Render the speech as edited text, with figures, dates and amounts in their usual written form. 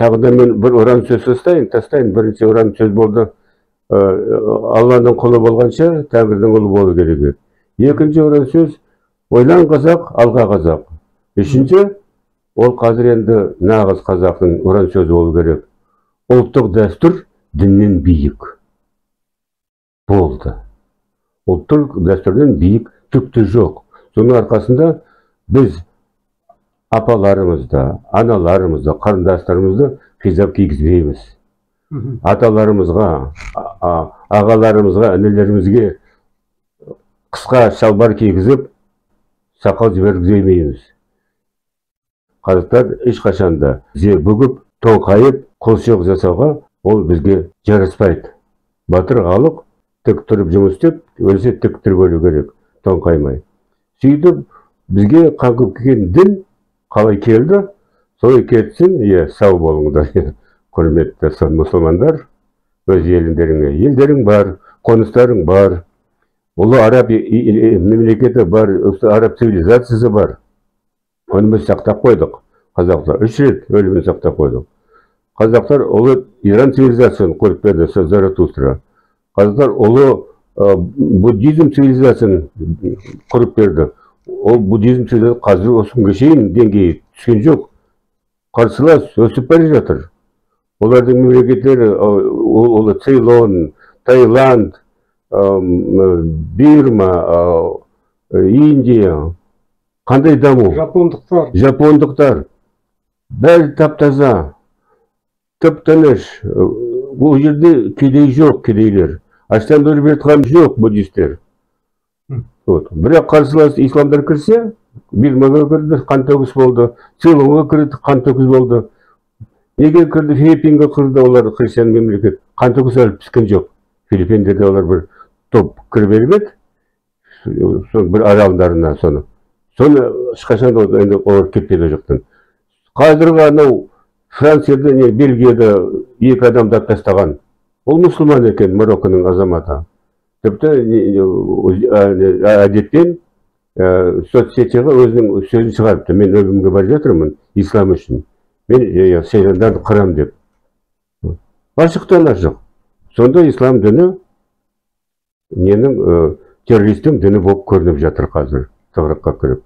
тағы да мен бір ұран сөз тастайын. Бірінші ұран сөз болды. Алланың құлы болғанша, Тәңірдің ұлы болу керек. Екінші ұран сөз, ойлан қазақ, алға қазақ. Үшінші, ол қазір енді нағыз қазақтың ұран сөзі болу керек. Ұлттық дәстүр діннен биік. Болды. Ұлттық дәстүрден биік түкті жоқ. Соның арқасында біз апаларымызды, аналарымызды, қарындастарымызды қизап кигізбейміз. Аталарымызға, ағаларымызға, інілерімізге қысқа шалбар кигізіп, сақал жібергізбейміз. Қазақтар ешқашанда зе бүгіп, тоңқайып, қолшық жасауға ол бізге жараспайды. Батыр халық тік тұрып жұмыс істеп, өлсе тік тұрып өлу керек, тоңқаймай. Сөйтіп, бізге қаңғып келген дін қалай келді? Солай кетсін, сау болыңдар. Құрметті мұсылмандар, өз елдерің бар, қоныстарың бар, ұлы араб мемлекеті бар, араб цивилизациясы бар. Оны біз сақтап қойдық. Қазақтар 3 рет өлімін сақтап қойдық. Қазақтар ұлы Иран цивилизациясын құрып берді, Заратустра. Қазақтар ұлы буддизм цивилизациясын құрып берді. Ол буддизм цивилизациясы қазір осы күнге шейін деңгейі түскен жоқ. Қарсылас өсіп бара жатыр. Олардың мемлекеттері олы Цейлон, Таиланд, Бирма, Индия, қандай даму? Жапондықтар. Бәрі тап-таза, тып-тыныш. Бұл жерде кедей жоқ, кедейлер. Аштан өліп жатқан жоқ буддистер. Бірақ қарсылас исламдар кірсе, Бирмаға кірді, қантөгіс болды. Цейлонға кірді, қантөгіс болды. Неге кірді, Филиппинге кірді, олар христиан мемлекет. Қантөгіс әлі піскен жоқ. Филиппиндерде олар бір топ кіріп еді, бір аралдарына соны. Соны ешқашан олар кетпеді жақтан. Қазіргі анау Францияда, Бельгияда 2 адамды тастаған. Ол мұсылман екен, Марокконың азаматы. Тіпті әдеттен соцсетіға өзінің сөзін шығарыпты. Мен өлімге бара жатырмын, ислам үшін. Мен шайтандарды қырам деп. Ашықтан ашық. Сонда ислам діні ненің террористің діні болып көрініп жатыр қазір, тығырыққа кіріп.